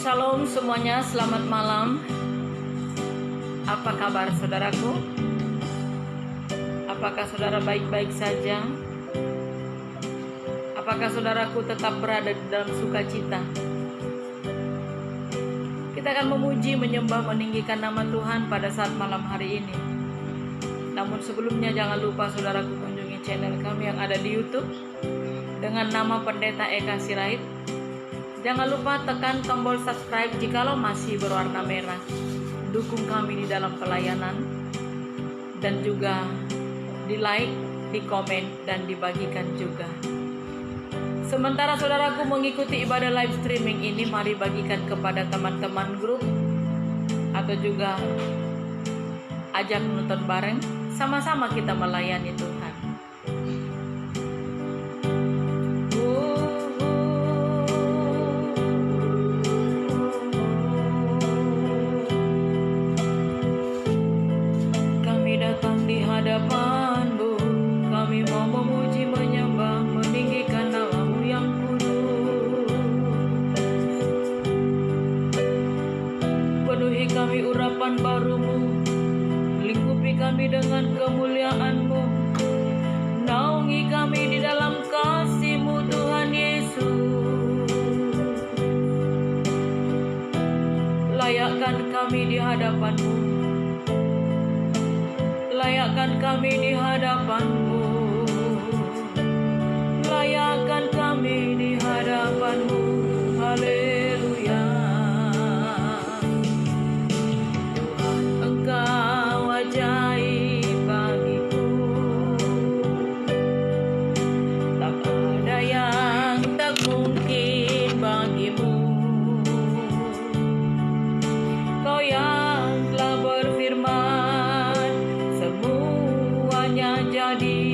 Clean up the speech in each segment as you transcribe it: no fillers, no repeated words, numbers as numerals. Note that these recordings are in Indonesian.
Shalom semuanya, selamat malam. Apa kabar saudaraku? Apakah saudara baik-baik saja? Apakah saudaraku tetap berada di dalam sukacita? Kita akan memuji, menyembah, meninggikan nama Tuhan pada saat malam hari ini. Namun sebelumnya jangan lupa saudaraku kunjungi channel kami yang ada di YouTube dengan nama Pendeta Eka Sirait. Jangan lupa tekan tombol subscribe jikalau masih berwarna merah. Dukung kami di dalam pelayanan. Dan juga di like, di komen, dan dibagikan juga. Sementara saudaraku mengikuti ibadah live streaming ini, mari bagikan kepada teman-teman grup. Atau juga ajak menonton bareng. Sama-sama kita melayani Tuhan. Hadapan-Mu, kami mau memuji, menyembah, meninggikan nama-Mu yang kudus. Penuhi kami urapan baru-Mu, lingkupi kami dengan kemuliaan-Mu, naungi kami di dalam kasih-Mu Tuhan Yesus. Layakkan kami di hadapan-Mu, layakkan kami di hadapan-Mu, layakkan kami di hadapan-Mu, haleluya. Tuhan, Engkau ajaib bagiku, tak ada yang tak mungkin bagimu. Kau yang telah berfirman, semuanya jadi.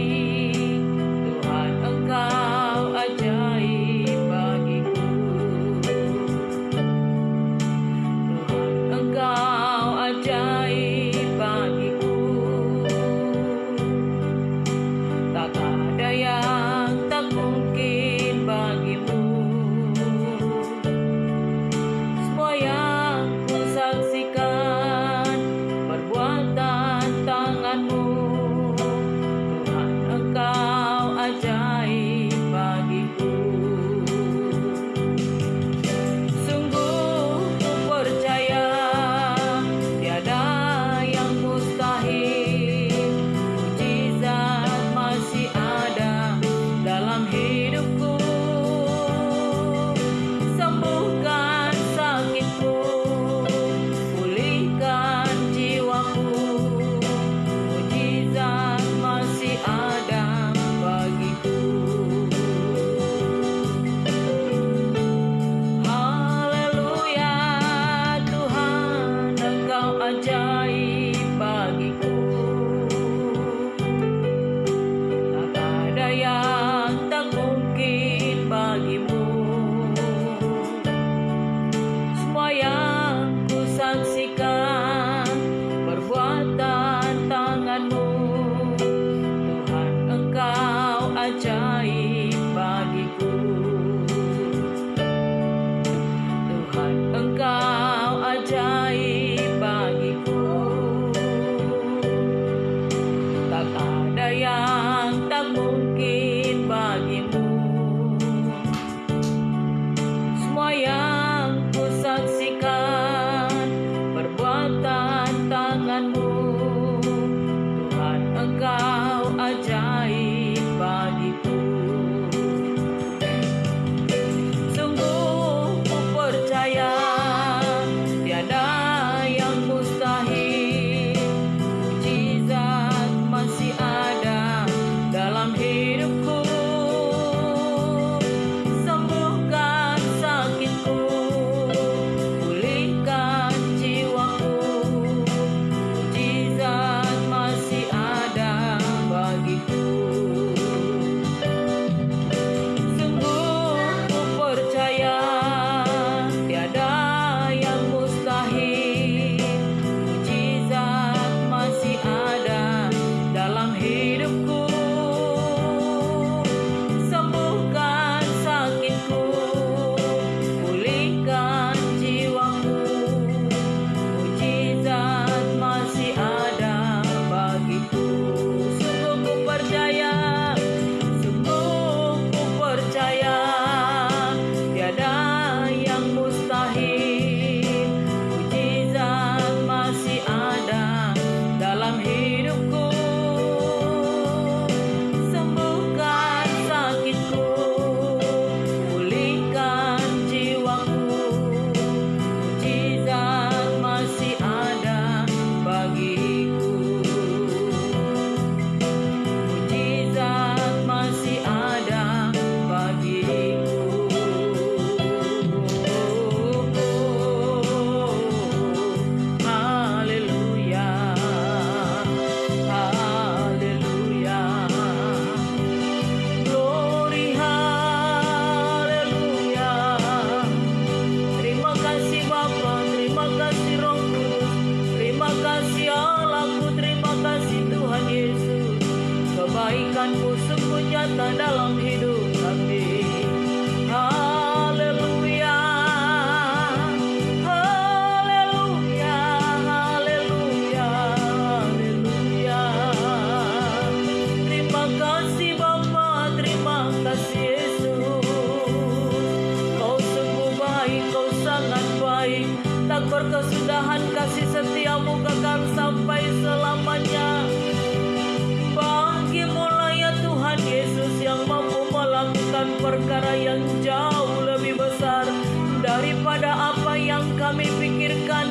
kami pikirkan.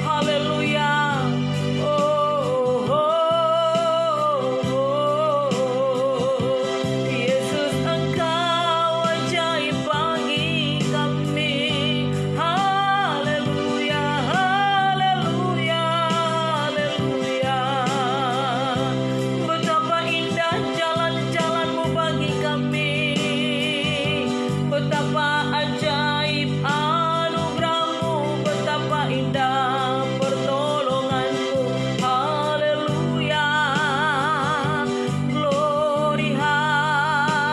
Haleluya. Oh, oh, oh. Yesus, Engkau ajaib bagi kami. Haleluya, haleluya, haleluya. Betapa indah jalan-jalan-Mu bagi kami. Betapa ajaib anugerah-Mu, betapa indah pertolongan-Mu. Haleluya, glory, haleluya.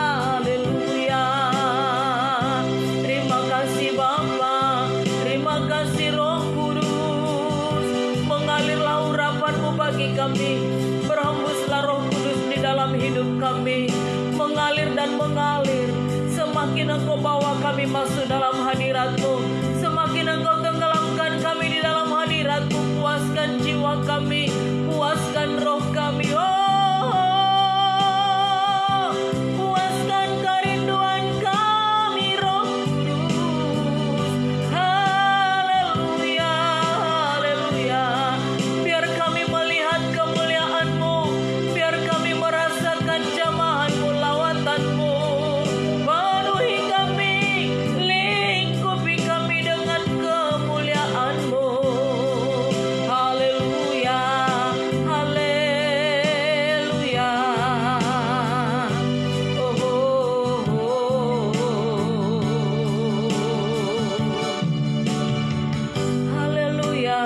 Terima kasih Bapa, terima kasih Roh Kudus. Mengalirlah urapan-Mu bagi kami, berhembuslah Roh Kudus di dalam hidup kami, mengalir dan mengalir. Semakin Engkau bawa kami masuk dalam hadirat-Mu, semakin Engkau tenggelamkan kami di dalam hadirat-Mu. Puaskan jiwa kami, puaskan roh kami. Oh, puaskan kerinduan kami, Roh Kudus. Haleluya, haleluya. Biar kami melihat kemuliaan-Mu, biar kami merasakan jamahan-Mu, lawatan-Mu. Penuhi kami, lingkupi kami dengan kemuliaan-Mu. Haleluya, haleluya. Oh, oh, oh. Haleluya.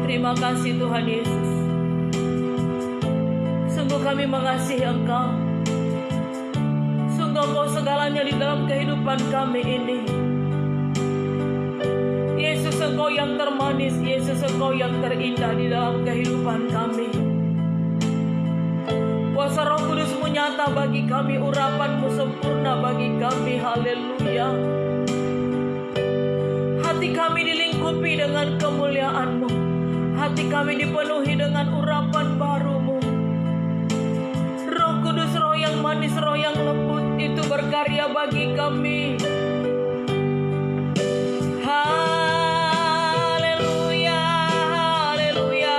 Terima kasih Tuhan Yesus. Sungguh kami mengasihi Engkau. Sungguh Engkau segalanya di dalam kehidupan kami ini. Yesus, Engkau yang termanis, Yesus, Engkau yang terindah di dalam kehidupan kami. Kuasa Roh Kudus-Mu nyata bagi kami, urapan-Mu sempurna bagi kami. Haleluya. Hati kami dilingkupi dengan kemuliaan-Mu, hati kami dipenuhi dengan urapan baru-Mu. Roh Kudus, Roh yang manis, Roh yang lembut, itu berkarya bagi kami. Haleluya, haleluya,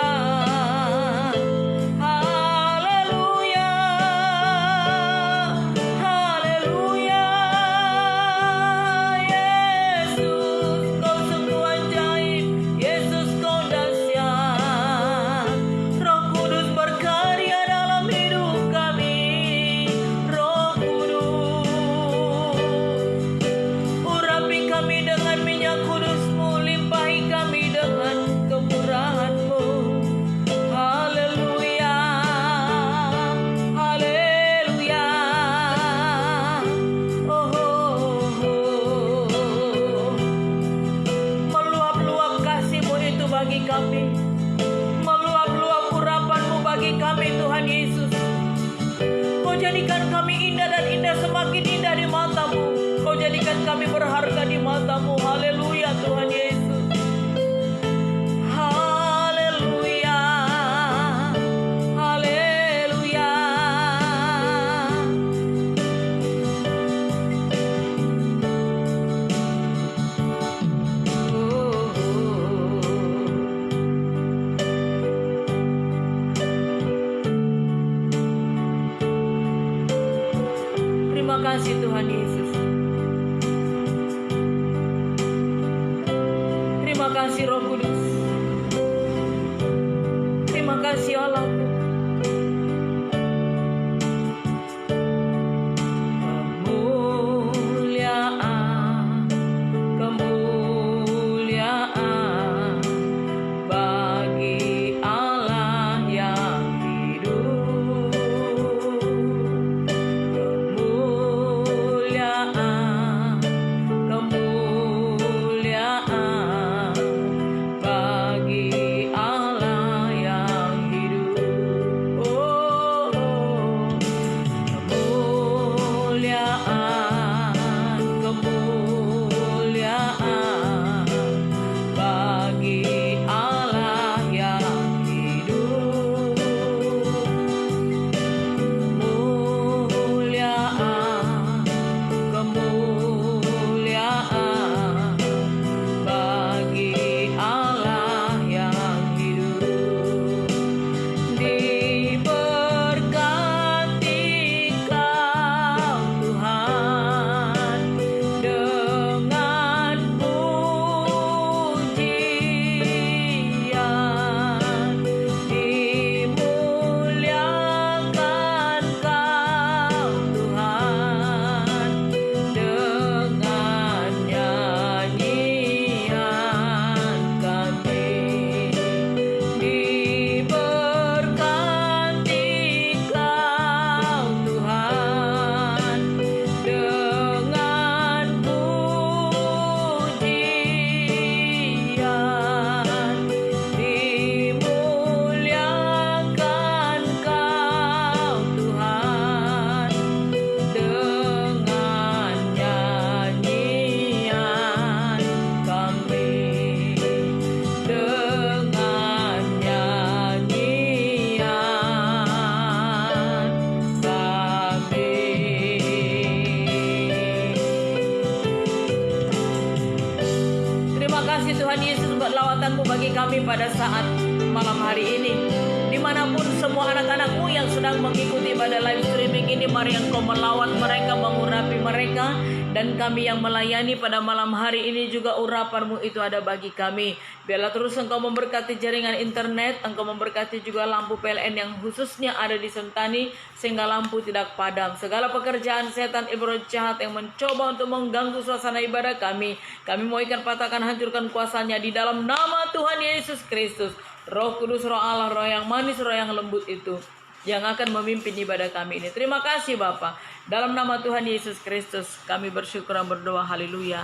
haleluya, haleluya. Yesus, Kau sungguh ajaib, Yesus, Kau dahsyat. Roh Kudus berkarya dalam hidup kami. Roh Kudus, urapi kami dengan minyak kudus-Mu, limpahi kami dengan kemurahan-Mu. Haleluya, haleluya. Oh, oh, oh. Meluap-luap kasih-Mu itu bagi kami, meluap-luap urapan-Mu bagi kami, Tuhan Yesus. Kau jadikan kami indah dan indah, semakin indah di mata-Mu. Kau jadikan kami berharga di mata-Mu. Haleluya, Tuhan Yesus. Haleluya, haleluya. Oh, terima kasih Tuhan Yesus. Terima kasih Roh Kudus. Terima kasih Allahku. Kemuliaan, kemuliaan bagi Allah yang hidup. Kemuliaan, kemuliaan kasih Tuhan Yesus buat lawatan-Mu bagi kami pada saat malam hari ini. Dimanapun semua anak-anak-Mu yang sedang mengikuti pada live streaming ini, mari Engkau melawat mereka, mengurapi mereka. Dan kami yang melayani pada malam hari ini juga urapan-Mu itu ada bagi kami. Biarlah terus Engkau memberkati jaringan internet, Engkau memberkati juga lampu PLN yang khususnya ada di Sentani, sehingga lampu tidak padam. Segala pekerjaan setan ibro jahat yang mencoba untuk mengganggu suasana ibadah kami mau ikan patahkan, hancurkan kuasanya di dalam nama Tuhan Yesus Kristus. Roh Kudus, Roh Allah, Roh yang manis, Roh yang lembut itu yang akan memimpin ibadah kami ini. Terima kasih Bapa. Dalam nama Tuhan Yesus Kristus kami bersyukur dan berdoa. Haleluya.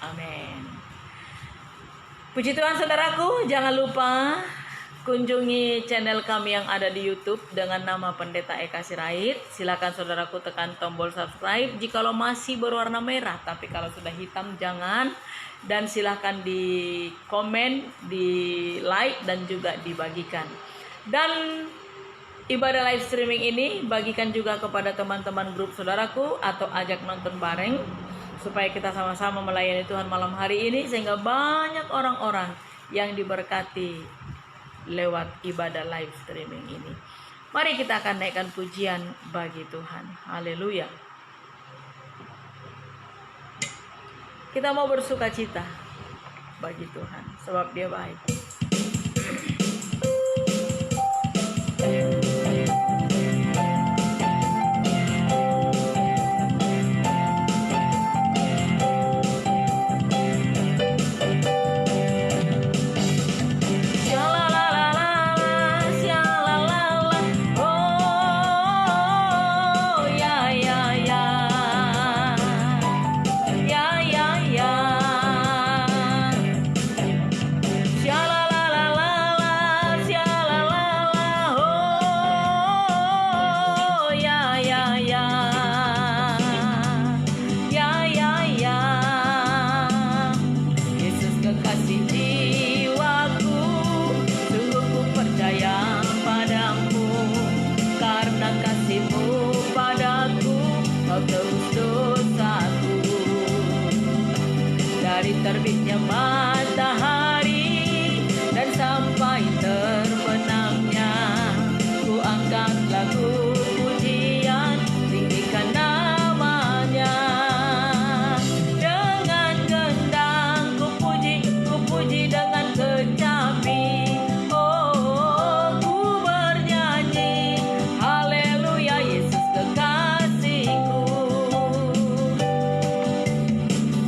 Amin. Puji Tuhan saudaraku, jangan lupa kunjungi channel kami yang ada di YouTube dengan nama Pendeta Eka Sirait. Silakan saudaraku tekan tombol subscribe jikalau masih berwarna merah, tapi kalau sudah hitam jangan. Dan silahkan di komen, di like, dan juga dibagikan. Dan ibadah live streaming ini bagikan juga kepada teman-teman grup saudaraku atau ajak nonton bareng, supaya kita sama-sama melayani Tuhan malam hari ini, sehingga banyak orang-orang yang diberkati lewat ibadah live streaming ini. Mari kita akan naikkan pujian bagi Tuhan. Haleluya. Kita mau bersuka cita bagi Tuhan, sebab Dia baik. Terbitnya matahari dan sampai terbenamnya, ku angkat lagu pujian, tinggikan namanya. Dengan gendang ku puji dengan kecapi. Oh, ku bernyanyi, haleluya, Yesus kekasihku.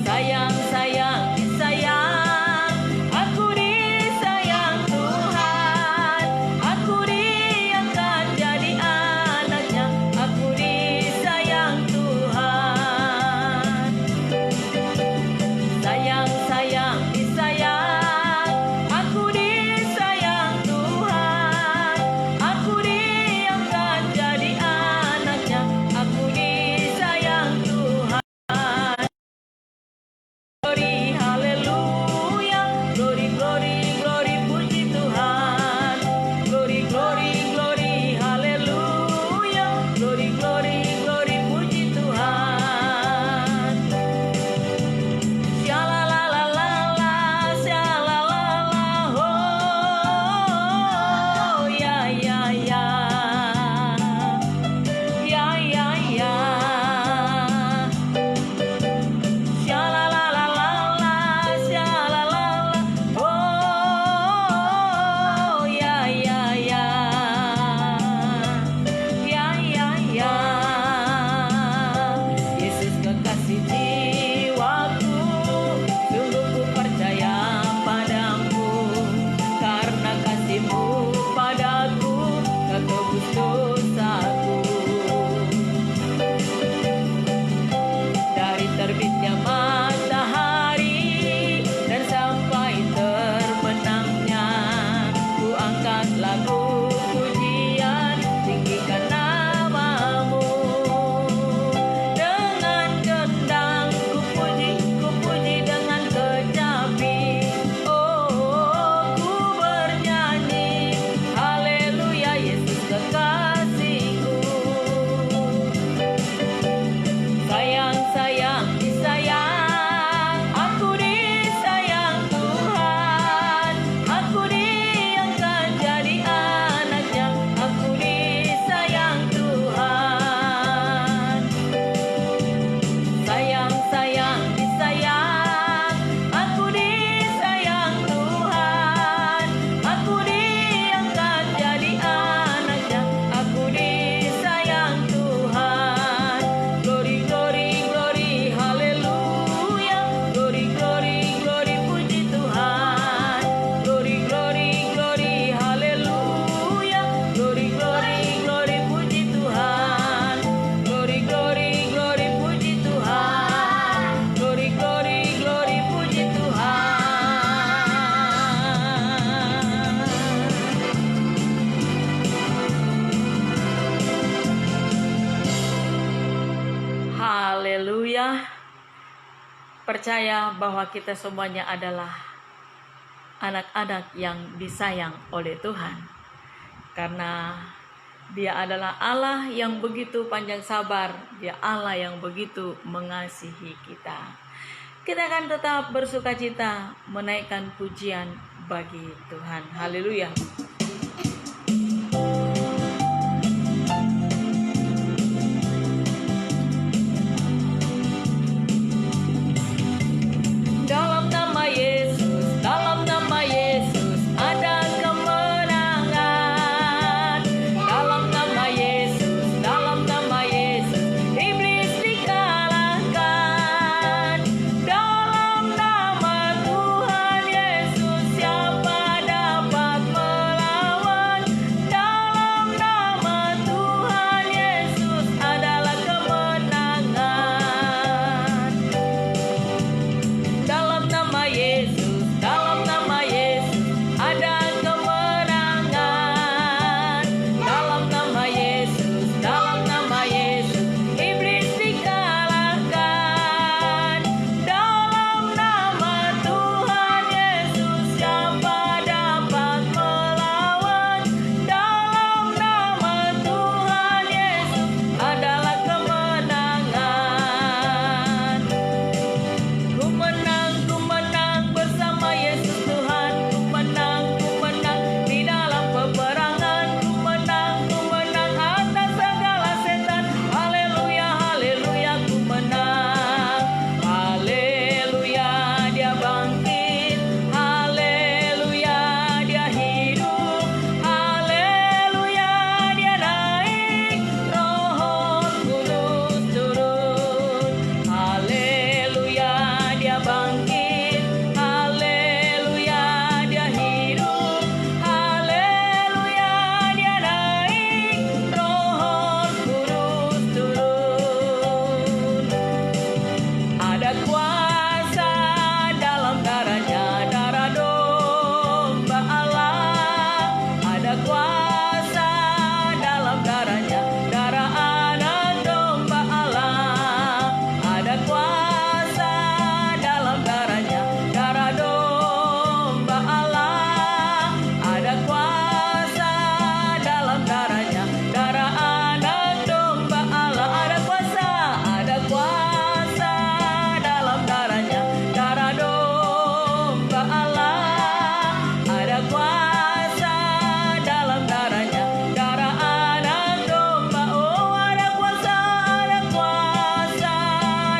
Sayang, sayang, sayang, Haleluya. Percaya bahwa kita semuanya adalah anak-anak yang disayang oleh Tuhan. Karena Dia adalah Allah yang begitu panjang sabar. Dia Allah yang begitu mengasihi kita. Kita akan tetap bersukacita menaikkan pujian bagi Tuhan. Haleluya. Dalam nama Yesus, dalam nama Yesus ada kemenangan. Dalam nama Yesus, dalam nama Yesus iblis dikalahkan. Dalam nama Tuhan Yesus siapa dapat melawan? Dalam nama Tuhan Yesus adalah kemenangan. Dalam nama Yesus, dalam nama Yesus ada kemenangan. Dalam nama Yesus, dalam nama Yesus iblis dikalahkan. Dalam nama Tuhan Yesus siapa dapat melawan? Dalam nama Tuhan Yesus adalah kemenangan. Ku menang bersama Yesus Tuhan. Ku menang di dalam peperangan. Ku menang atas segala setan. Haleluya, haleluya, ku menang. Haleluya, Dia bangkit. Haleluya, Dia hidup. Haleluya, Dia naik. Roh Kudus turun. Haleluya, Dia bangkit. Haleluya, Dia hidup. Haleluya, Dia naik. Roh Kudus turun. Ada kuasa dalam darahnya, darah domba Allah. Ada kuasa dalam darahnya, darah anak domba Allah. Ada kuasa dalam darahnya, darah domba Allah. Ada kuasa dalam darahnya, darah anak domba Allah. Ada kuasa dalam darahnya, darah domba Allah. Ada kuasa dalam darahnya, darah anak domba. Oh, ada kuasa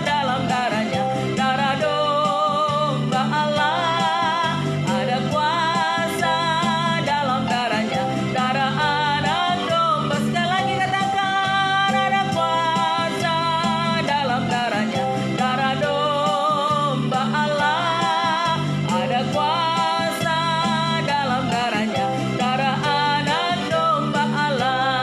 dalam darahnya, darah domba Allah. Ada kuasa dalam darahnya, darah anak domba. Sekali lagi katakan, ada kuasa dalam darahnya, darah domba Allah. Ada kuasa dalam darahnya, darah anak domba Allah.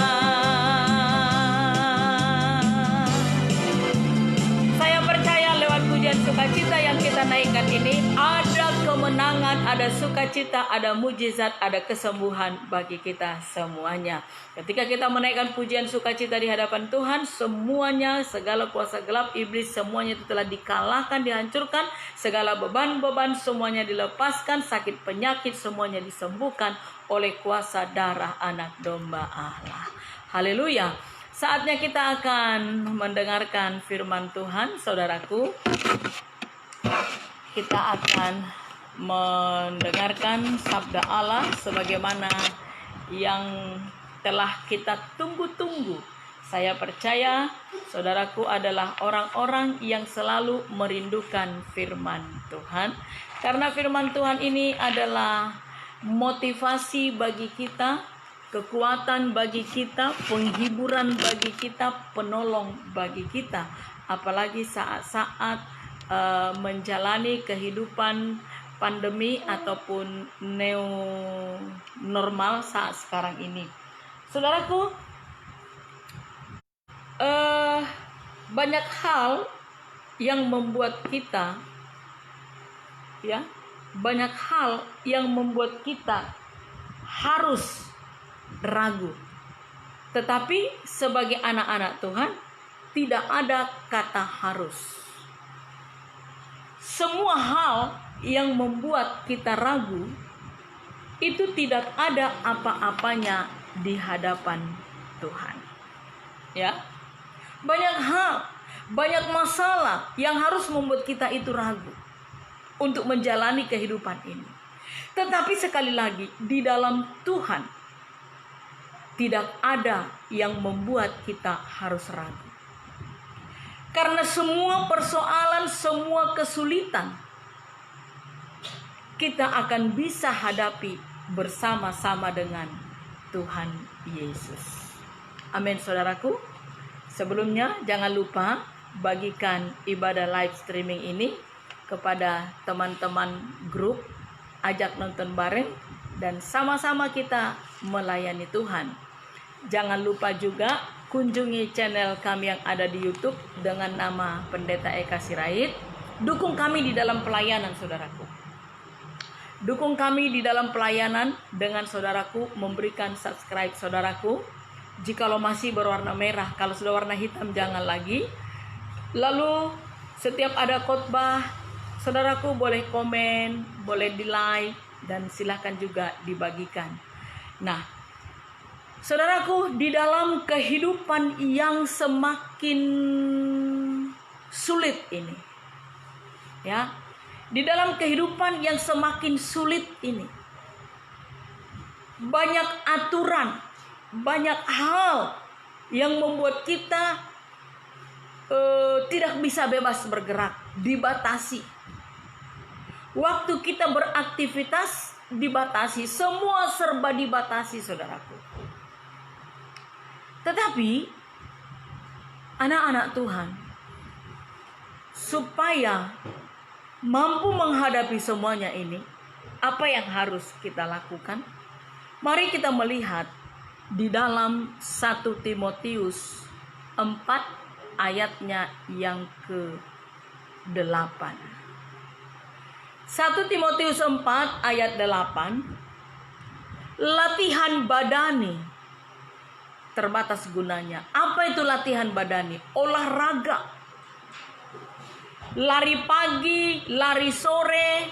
Saya percaya lewat pujian sukacita yang kita naikkan ini ada kemenangan, ada sukacita, ada mujizat, ada kesembuhan bagi kita semuanya. Ketika kita menaikkan pujian sukacita di hadapan Tuhan, semuanya, segala kuasa gelap iblis semuanya itu telah dikalahkan, dihancurkan, segala beban-beban semuanya dilepaskan, sakit penyakit semuanya disembuhkan oleh kuasa darah anak domba Allah. Haleluya. Saatnya kita akan mendengarkan firman Tuhan, saudaraku. Kita akan mendengarkan sabda Allah sebagaimana yang telah kita tunggu-tunggu. Saya percaya saudaraku adalah orang-orang yang selalu merindukan firman Tuhan. Karena firman Tuhan ini adalah motivasi bagi kita, kekuatan bagi kita, penghiburan bagi kita, penolong bagi kita. Apalagi saat-saat menjalani kehidupan pandemi ataupun neo normal saat sekarang ini. Saudaraku, banyak hal yang membuat kita banyak hal yang membuat kita harus ragu. Tetapi sebagai anak-anak Tuhan, tidak ada kata harus. Semua hal yang membuat kita ragu itu tidak ada apa-apanya di hadapan Tuhan. Ya. Banyak hal, banyak masalah yang harus membuat kita itu ragu untuk menjalani kehidupan ini. Tetapi sekali lagi, di dalam Tuhan tidak ada yang membuat kita harus ragu. Karena semua persoalan, semua kesulitan kita akan bisa hadapi bersama-sama dengan Tuhan Yesus. Amin, saudaraku. Sebelumnya jangan lupa bagikan ibadah live streaming ini kepada teman-teman grup, ajak nonton bareng dan sama-sama kita melayani Tuhan. Jangan lupa juga kunjungi channel kami yang ada di YouTube dengan nama Pendeta Eka Sirait. Dukung kami di dalam pelayanan, saudaraku. Dukung kami di dalam pelayanan dengan saudaraku memberikan subscribe, saudaraku. Jikalau masih berwarna merah, kalau sudah warna hitam jangan lagi. Lalu setiap ada khotbah, saudaraku boleh komen, boleh di like, dan silahkan juga dibagikan. Nah, saudaraku, di dalam kehidupan yang semakin sulit ini, ya, di dalam kehidupan yang semakin sulit ini, banyak aturan, banyak hal yang membuat kita tidak bisa bebas bergerak, dibatasi. Waktu kita beraktivitas dibatasi, semua serba dibatasi, saudaraku. Tetapi anak-anak Tuhan, supaya mampu menghadapi semuanya ini, apa yang harus kita lakukan? Mari kita melihat di dalam 1 Timotius 4 ayatnya yang ke-8. 1 Timotius 4 ayat 8. Latihan badani terbatas gunanya. Apa itu latihan badani? Olahraga. Lari pagi, lari sore,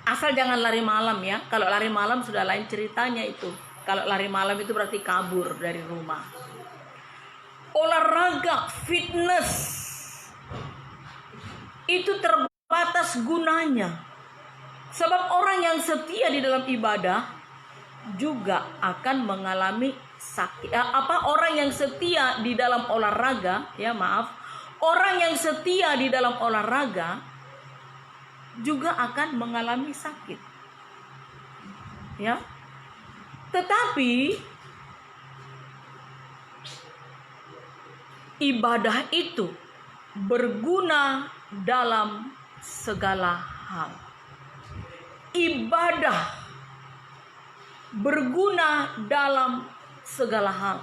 asal jangan lari malam ya. Kalau lari malam sudah lain ceritanya itu. Kalau lari malam itu berarti kabur dari rumah. Olahraga, fitness, itu terbatas gunanya. Sebab orang yang setia di dalam ibadah juga akan mengalami sakit. Orang yang setia di dalam olahraga, orang yang setia di dalam olahraga juga akan mengalami sakit. Ya. Tetapi ibadah itu berguna dalam segala hal. Ibadah berguna dalam segala hal.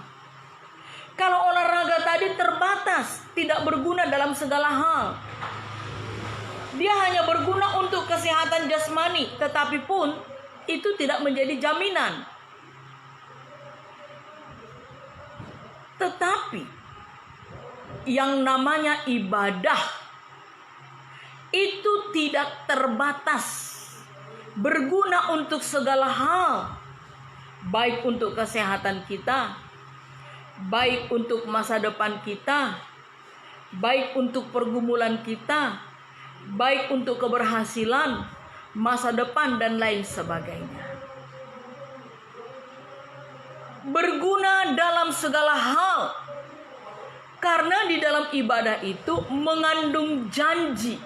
Kalau olahraga tadi terbatas, tidak berguna dalam segala hal. Dia hanya berguna untuk kesehatan jasmani, tetapi pun itu tidak menjadi jaminan. Tetapi yang namanya ibadah itu tidak terbatas, berguna untuk segala hal, baik untuk kesehatan kita, baik untuk masa depan kita, baik untuk pergumulan kita, baik untuk keberhasilan, masa depan dan lain sebagainya. Berguna dalam segala hal, karena di dalam ibadah itu mengandung janji.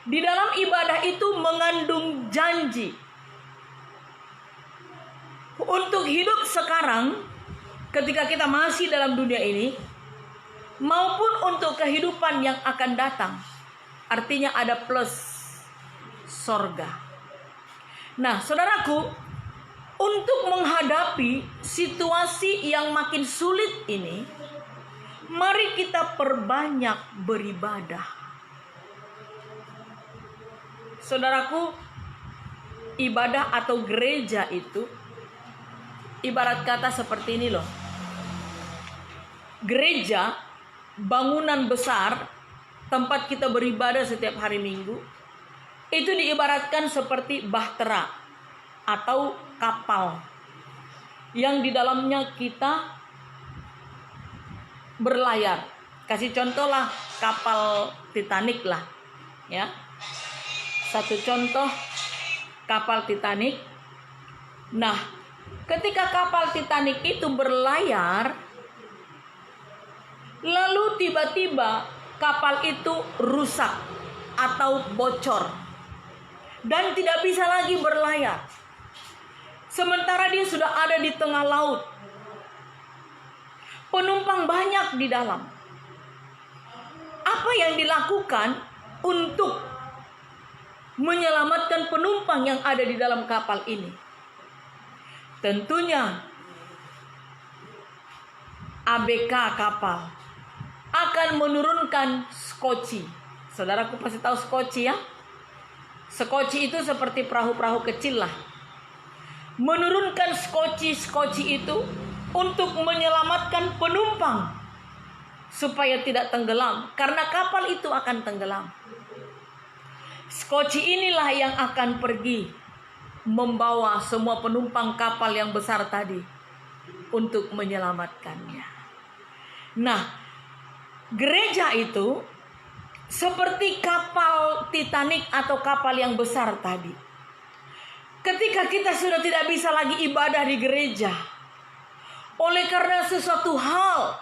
Di dalam ibadah itu mengandung janji untuk hidup sekarang ketika kita masih dalam dunia ini, maupun untuk kehidupan yang akan datang. Artinya ada plus sorga. Nah, saudaraku, untuk menghadapi situasi yang makin sulit ini, mari kita perbanyak beribadah. Saudaraku, ibadah atau gereja itu ibarat kata seperti ini loh. gereja, bangunan besar, tempat kita beribadah setiap hari Minggu, itu diibaratkan seperti bahtera atau kapal yang di dalamnya kita berlayar. Kasih contoh lah, kapal Titanic lah, ya. Satu contoh kapal Titanic. Nah, ketika kapal Titanic itu berlayar, lalu tiba-tiba kapal itu rusak atau bocor dan tidak bisa lagi berlayar. Sementara dia sudah ada di tengah laut. Penumpang banyak di dalam. Apa yang dilakukan untuk menyelamatkan penumpang yang ada di dalam kapal ini? Tentunya ABK kapal akan menurunkan skoci. Saudaraku pasti tahu skoci, ya. Skoci itu seperti perahu-perahu kecil lah. Menurunkan skoci itu untuk menyelamatkan penumpang supaya tidak tenggelam, karena kapal itu akan tenggelam. Skoci inilah yang akan pergi membawa semua penumpang kapal yang besar tadi untuk menyelamatkannya. Nah, gereja itu seperti kapal Titanic atau kapal yang besar tadi. Ketika kita sudah tidak bisa lagi ibadah di gereja oleh karena sesuatu hal,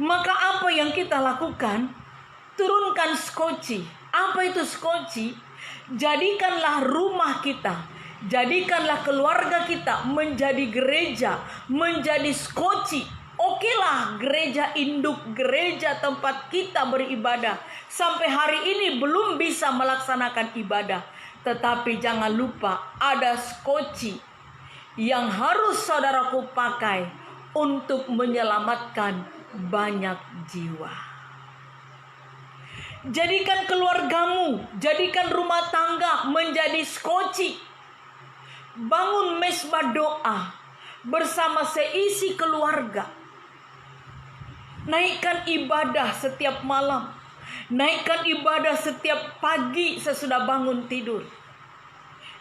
maka apa yang kita lakukan? Turunkan skoci. Apa itu skoci? Jadikanlah rumah kita, jadikanlah keluarga kita menjadi gereja, menjadi skoci. Okelah, gereja induk, gereja tempat kita beribadah. Sampai hari ini belum bisa melaksanakan ibadah. Tetapi jangan lupa, ada skoci yang harus saudaraku pakai untuk menyelamatkan banyak jiwa. Jadikan keluargamu, jadikan rumah tangga menjadi skoci. Bangun mesbah doa bersama seisi keluarga. Naikkan ibadah setiap malam. Naikkan ibadah setiap pagi sesudah bangun tidur.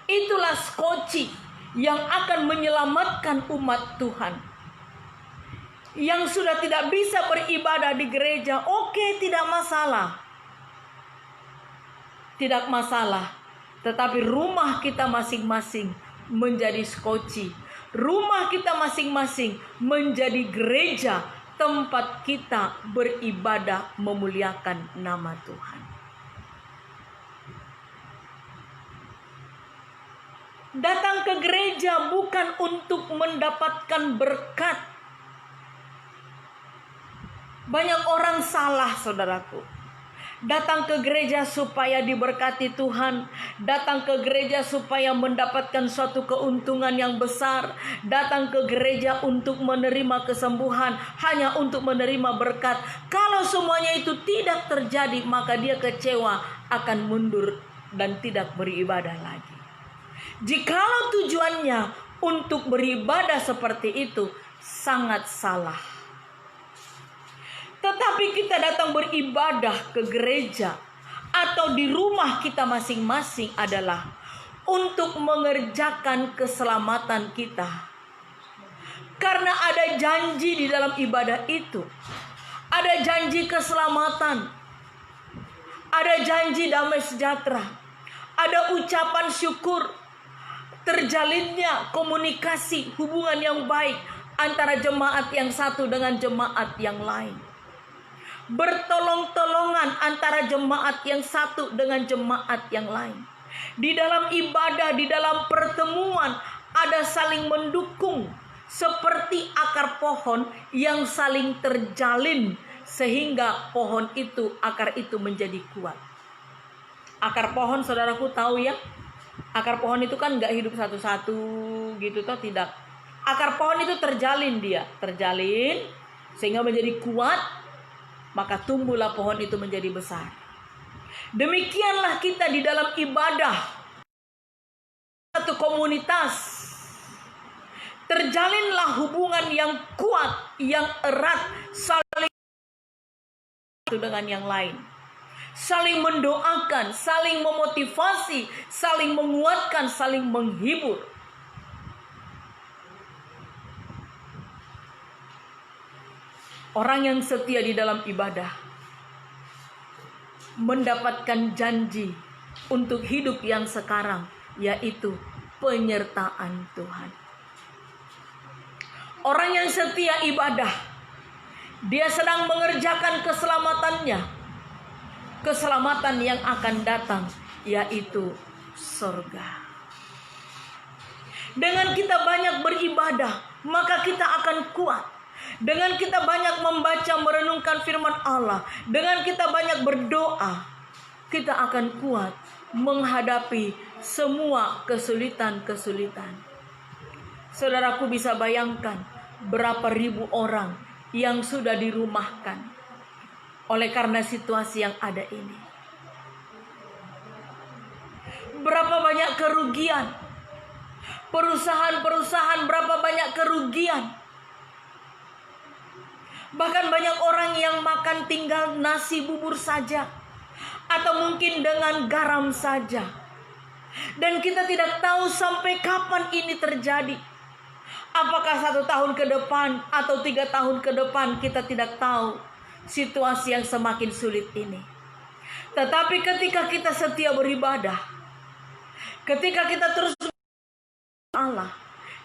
Itulah skoci yang akan menyelamatkan umat Tuhan. Yang sudah tidak bisa beribadah di gereja, oke, tidak masalah. Tidak masalah. Tetapi rumah kita masing-masing menjadi skoci. Rumah kita masing-masing menjadi gereja, tempat kita beribadah memuliakan nama Tuhan. Datang ke gereja bukan untuk mendapatkan berkat. Banyak orang salah, saudaraku. Datang ke gereja supaya diberkati Tuhan. Datang ke gereja supaya mendapatkan suatu keuntungan yang besar. Datang ke gereja untuk menerima kesembuhan, hanya untuk menerima berkat. Kalau semuanya itu tidak terjadi, maka dia kecewa, akan mundur dan tidak beribadah lagi. Jikalau tujuannya untuk beribadah seperti itu, sangat salah. Tetapi kita datang beribadah ke gereja atau di rumah kita masing-masing adalah untuk mengerjakan keselamatan kita. Karena ada janji di dalam ibadah itu. Ada janji keselamatan. Ada janji damai sejahtera. Ada ucapan syukur. Terjalinnya komunikasi, hubungan yang baik antara jemaat yang satu dengan jemaat yang lain. Bertolong-tolongan antara jemaat yang satu dengan jemaat yang lain. Di dalam ibadah, di dalam pertemuan, ada saling mendukung. Seperti akar pohon yang saling terjalin. Sehingga pohon itu, akar itu menjadi kuat. Akar pohon, saudaraku tahu ya. Akar pohon itu kan gak hidup satu-satu gitu toh, tidak. Akar pohon itu terjalin dia. Terjalin sehingga menjadi kuat. Maka tumbuhlah pohon itu menjadi besar. Demikianlah kita di dalam ibadah. Satu komunitas. Terjalinlah hubungan yang kuat, yang erat, saling satu dengan yang lain. Saling mendoakan, saling memotivasi, saling menguatkan, saling menghibur. Orang yang setia di dalam ibadah mendapatkan janji untuk hidup yang sekarang, yaitu penyertaan Tuhan. Orang yang setia ibadah, dia sedang mengerjakan keselamatannya, keselamatan yang akan datang, yaitu surga. Dengan kita banyak beribadah, maka kita akan kuat. Dengan kita banyak membaca, merenungkan firman Allah, dengan kita banyak berdoa, kita akan kuat menghadapi semua kesulitan-kesulitan. Saudaraku bisa bayangkan berapa ribu orang yang sudah dirumahkan oleh karena situasi yang ada ini. Berapa banyak kerugian. Perusahaan-perusahaan berapa banyak kerugian. Bahkan banyak orang yang makan tinggal nasi bubur saja, atau mungkin dengan garam saja. Dan kita tidak tahu sampai kapan ini terjadi. Apakah 1 tahun ke depan atau 3 tahun ke depan, kita tidak tahu situasi yang semakin sulit ini. Tetapi ketika kita setia beribadah, ketika kita terus Allah,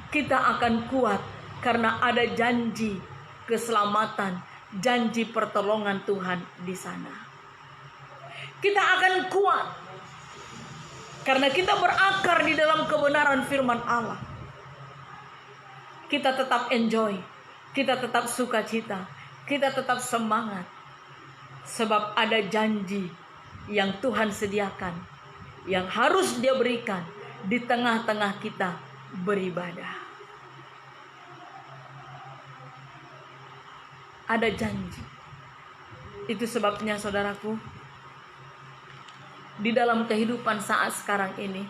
kita akan kuat karena ada janji keselamatan, janji pertolongan Tuhan di sana. Kita akan kuat karena kita berakar di dalam kebenaran firman Allah. Kita tetap enjoy, kita tetap sukacita, kita tetap semangat. Sebab ada janji yang Tuhan sediakan, yang harus Dia berikan di tengah-tengah kita beribadah. Ada janji. Itu sebabnya saudaraku, di dalam kehidupan saat sekarang ini,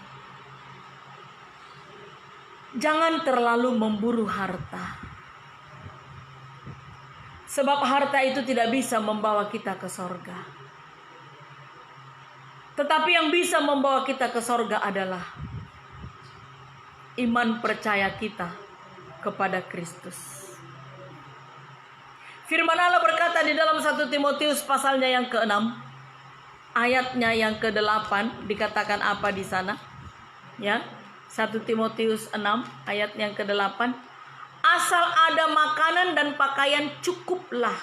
jangan terlalu memburu harta. Sebab harta itu tidak bisa membawa kita ke sorga. Tetapi yang bisa membawa kita ke sorga adalah iman percaya kita kepada Kristus. Firman Allah berkata di dalam 1 Timotius pasalnya yang ke-6, ayatnya yang ke-8, dikatakan apa di sana? Ya, 1 Timotius 6 ayat yang ke-8, asal ada makanan dan pakaian cukuplah.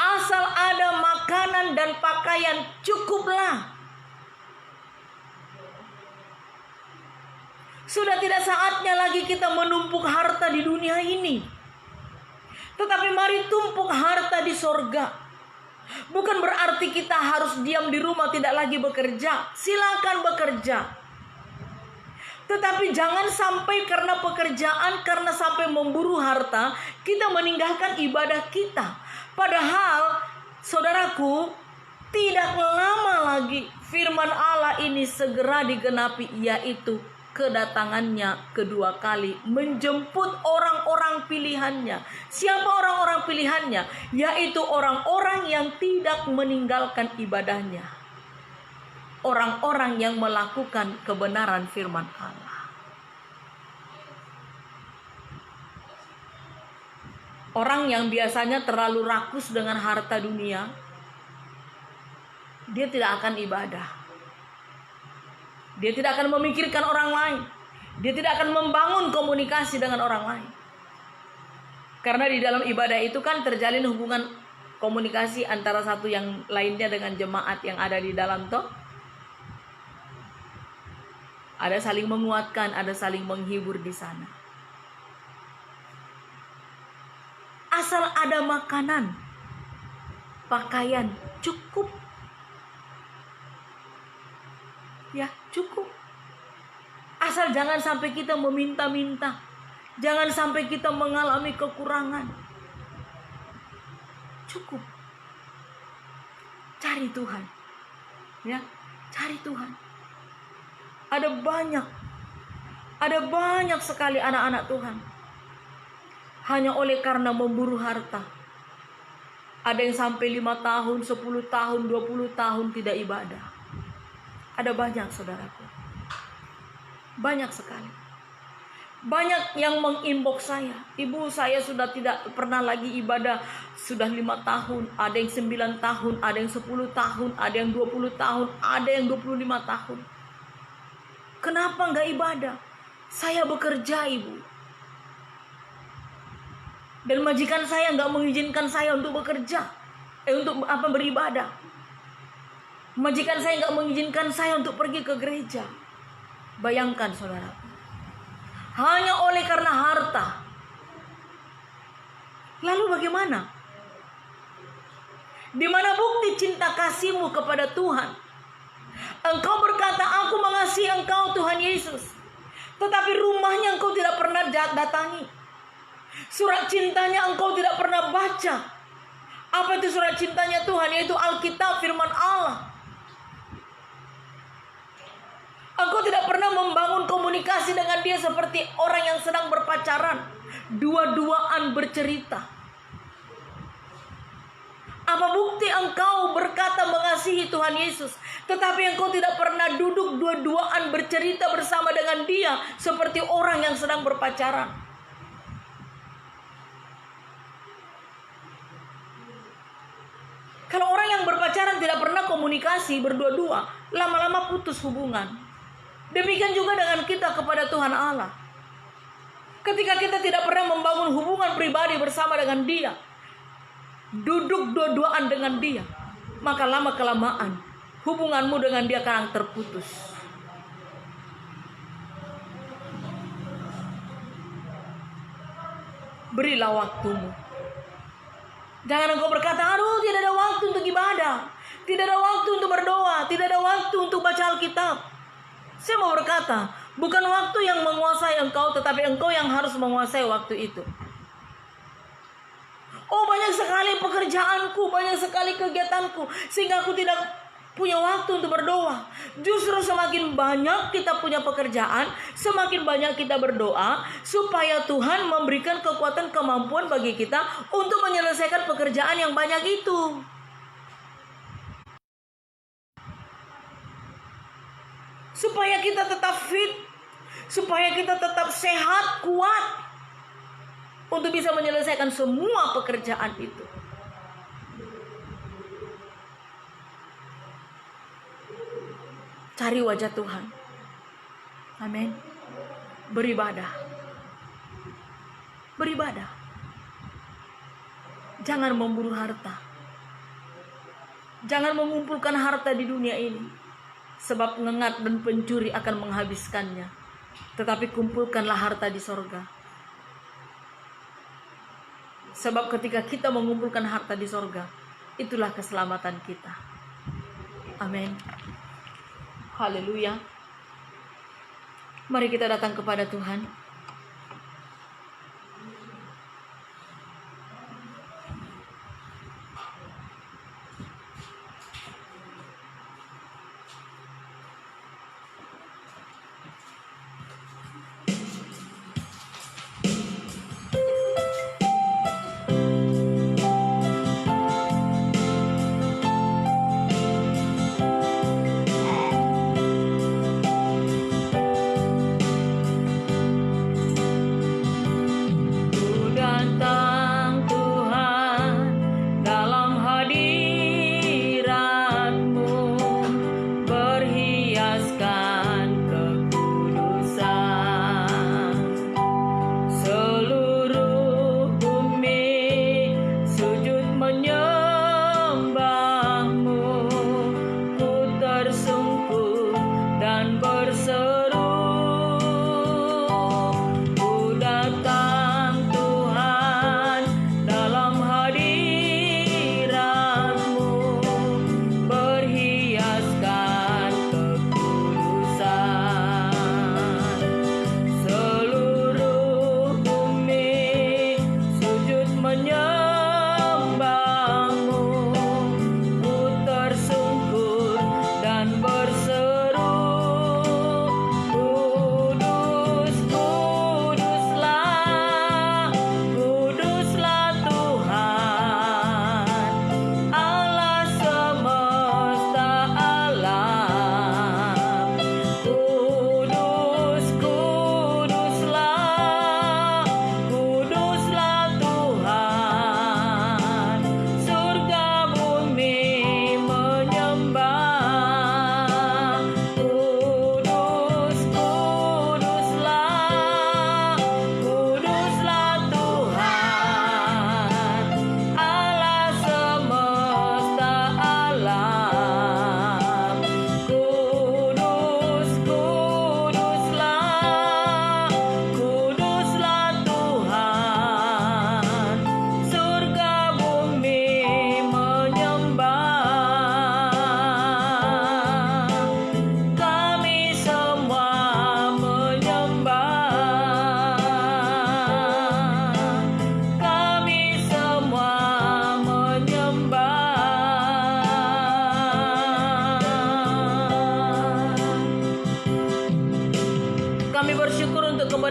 Asal ada makanan dan pakaian cukuplah. Sudah tidak saatnya lagi kita menumpuk harta di dunia ini. Tetapi mari tumpuk harta di sorga. Bukan berarti kita harus diam di rumah tidak lagi bekerja. Silakan bekerja. Tetapi jangan sampai karena pekerjaan, karena sampai memburu harta, kita meninggalkan ibadah kita. Padahal, saudaraku, tidak lama lagi firman Allah ini segera digenapi, yaitu kedatangannya kedua kali, menjemput orang-orang pilihannya. Siapa orang-orang pilihannya? Yaitu orang-orang yang tidak meninggalkan ibadahnya. Orang-orang yang melakukan kebenaran firman Allah. Orang yang biasanya terlalu rakus dengan harta dunia, dia tidak akan ibadah. Dia tidak akan memikirkan orang lain. Dia tidak akan membangun komunikasi dengan orang lain. Karena di dalam ibadah itu kan terjalin hubungan komunikasi antara satu yang lainnya dengan jemaat yang ada di dalam toh. Ada saling menguatkan, ada saling menghibur di sana. Asal ada makanan, pakaian cukup. Ya, cukup. Asal jangan sampai kita meminta-minta. Jangan sampai kita mengalami kekurangan. Cukup. Cari Tuhan. Ya, cari Tuhan. Ada banyak Ada banyak sekali anak-anak Tuhan hanya oleh karena memburu harta. Ada yang sampai 5 tahun, 10 tahun, 20 tahun tidak ibadah. Ada banyak, saudaraku. Banyak sekali. Banyak yang menginbox saya. Ibu, saya sudah tidak pernah lagi ibadah. Sudah 5 tahun, ada yang 9 tahun, ada yang 10 tahun, ada yang 20 tahun, ada yang 25 tahun. Kenapa enggak ibadah? Saya bekerja, Ibu. Dan majikan saya enggak mengizinkan saya untuk bekerja. Untuk beribadah. Majikan saya enggak mengizinkan saya untuk pergi ke gereja. Bayangkan, saudara. Hanya oleh karena harta. Lalu bagaimana? Di mana bukti cinta kasihmu kepada Tuhan? Engkau berkata, aku mengasihi engkau Tuhan Yesus. Tetapi rumahnya engkau tidak pernah datangi. Surat cintanya engkau tidak pernah baca. Apa itu surat cintanya Tuhan? Yaitu Alkitab, firman Allah. Engkau tidak pernah membangun komunikasi dengan dia seperti orang yang sedang berpacaran, dua-duaan bercerita. Apa bukti engkau berkata mengasihi Tuhan Yesus, tetapi engkau tidak pernah duduk dua-duaan bercerita bersama dengan dia seperti orang yang sedang berpacaran? Kalau orang yang berpacaran tidak pernah komunikasi berdua-dua, lama-lama putus hubungan. Demikian juga dengan kita kepada Tuhan Allah. Ketika kita tidak pernah membangun hubungan pribadi bersama dengan dia, duduk dua-duaan dengan dia, maka lama-kelamaan hubunganmu dengan dia akan terputus. Berilah waktumu. Jangan engkau berkata, aduh tidak ada waktu untuk ibadah, tidak ada waktu untuk berdoa, tidak ada waktu untuk baca Alkitab. Saya mau berkata, bukan waktu yang menguasai engkau, tetapi engkau yang harus menguasai waktu itu. Oh, banyak sekali pekerjaanku, banyak sekali kegiatanku, sehingga aku tidak punya waktu untuk berdoa. Justru semakin banyak kita punya pekerjaan, semakin banyak kita berdoa, supaya Tuhan memberikan kekuatan kemampuan bagi kita untuk menyelesaikan pekerjaan yang banyak itu. Supaya kita tetap fit, supaya kita tetap sehat, kuat, untuk bisa menyelesaikan semua pekerjaan itu. Cari wajah Tuhan. Amin. Beribadah. Beribadah. Jangan memburu harta. Jangan mengumpulkan harta di dunia ini, sebab ngengat dan pencuri akan menghabiskannya. Tetapi kumpulkanlah harta di sorga. Sebab ketika kita mengumpulkan harta di sorga, itulah keselamatan kita. Amin. Haleluya. Mari kita datang kepada Tuhan.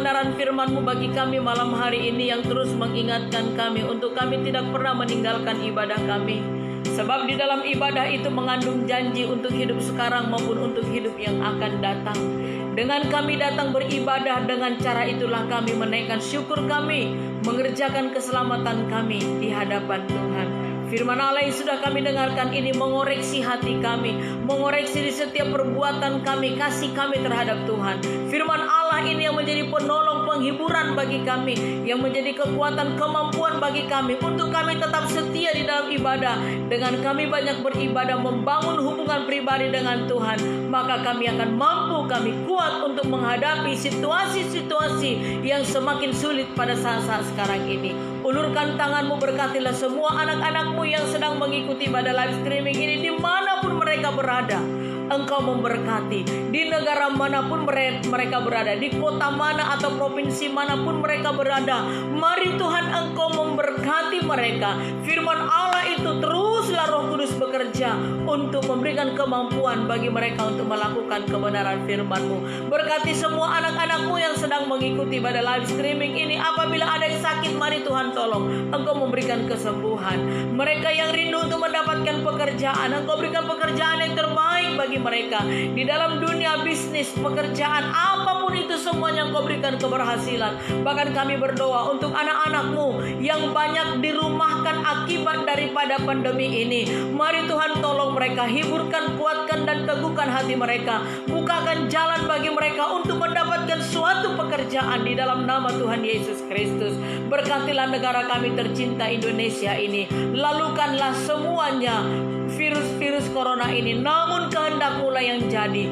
kebenaran firman-Mu bagi kami malam hari ini, yang terus mengingatkan kami untuk kami tidak pernah meninggalkan ibadah kami. Sebab di dalam ibadah itu mengandung janji untuk hidup sekarang maupun untuk hidup yang akan datang. Dengan kami datang beribadah, dengan cara itulah kami menaikkan syukur kami, mengerjakan keselamatan kami di hadapan Tuhan. Firman Allah yang sudah kami dengarkan ini mengoreksi hati kami, mengoreksi di setiap perbuatan kami, kasih kami terhadap Tuhan. Firman Allah ini yang menjadi penolong, penghiburan bagi kami, yang menjadi kekuatan, kemampuan bagi kami untuk kami tetap setia di dalam ibadah. Dengan kami banyak beribadah, membangun hubungan pribadi dengan Tuhan, maka kami akan mampu, kami kuat untuk menghadapi situasi-situasi yang semakin sulit pada saat-saat sekarang ini. Ulurkan tangan-Mu, berkatilah semua anak-anak-Mu yang sedang mengikuti pada live streaming ini dimanapun mereka berada. Engkau memberkati di negara manapun mereka berada, di kota mana atau provinsi manapun mereka berada. Mari Tuhan, Engkau memberkati mereka. Firman Allah itu teruslah Roh Kudus bekerja untuk memberikan kemampuan bagi mereka untuk melakukan kebenaran firman-Mu. Berkati semua anak-anak-Mu yang sedang mengikuti pada live streaming ini. Apabila ada yang sakit, mari Tuhan tolong. Engkau memberikan kesembuhan. Mereka yang rindu untuk mendapatkan pekerjaan, Engkau berikan pekerjaan yang terbaik bagi mereka. Di dalam dunia bisnis, pekerjaan, apapun itu semuanya Engkau berikan keberhasilan. Bahkan kami berdoa untuk anak-anak-Mu yang banyak dirumahkan akibat daripada pandemi ini. Mari Tuhan tolong mereka, hiburkan, kuatkan dan teguhkan hati mereka. Bukakan jalan bagi mereka untuk mendapatkan suatu pekerjaan di dalam nama Tuhan Yesus Kristus. Berkatilah negara kami tercinta Indonesia ini. Lalukanlah semuanya virus-virus corona ini, namun kehendak-Mu lah yang jadi.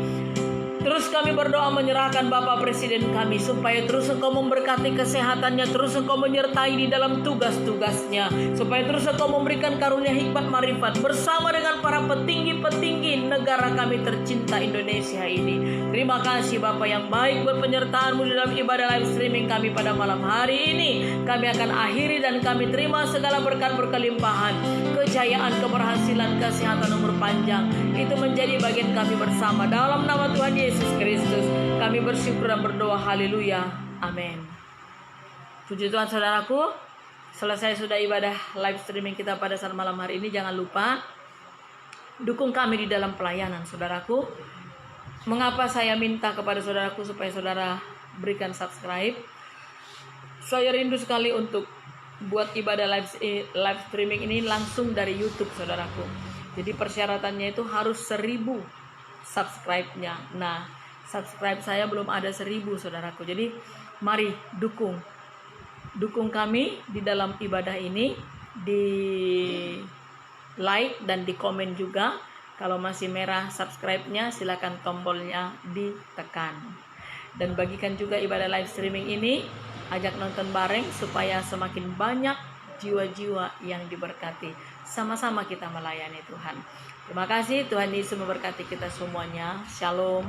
Terus kami berdoa menyerahkan Bapak Presiden kami, supaya terus Engkau memberkati kesehatannya, terus Engkau menyertai di dalam tugas-tugasnya, supaya terus Engkau memberikan karunia hikmat marifat bersama dengan para petinggi-petinggi negara kami tercinta Indonesia ini. Terima kasih Bapak yang baik buat penyertaan-Mu di dalam ibadah live streaming kami pada malam hari ini. Kami akan akhiri dan kami terima segala berkat berkelimpahan, kejayaan, keberhasilan, kesehatan, umur panjang. Itu menjadi bagian kami bersama. Dalam nama Tuhan Yesus Kristus kami bersyukur dan berdoa. Haleluya, amin. Puji Tuhan saudaraku. Selesai sudah ibadah live streaming kita pada saat malam hari ini. Jangan lupa dukung kami di dalam pelayanan saudaraku. Mengapa saya minta kepada saudaraku supaya saudara berikan subscribe? Saya rindu sekali untuk buat ibadah live streaming ini langsung dari YouTube saudaraku. Jadi persyaratannya itu harus 1000 subscribe-nya. Nah, subscribe saya belum ada 1000 saudaraku. Jadi mari dukung kami di dalam ibadah ini, di like dan di komen juga. Kalau masih merah subscribe-nya, silakan tombolnya ditekan. Dan bagikan juga ibadah live streaming ini, ajak nonton bareng supaya semakin banyak jiwa-jiwa yang diberkati. Sama-sama kita melayani Tuhan. Terima kasih, Tuhan Yesus memberkati kita semuanya. Shalom.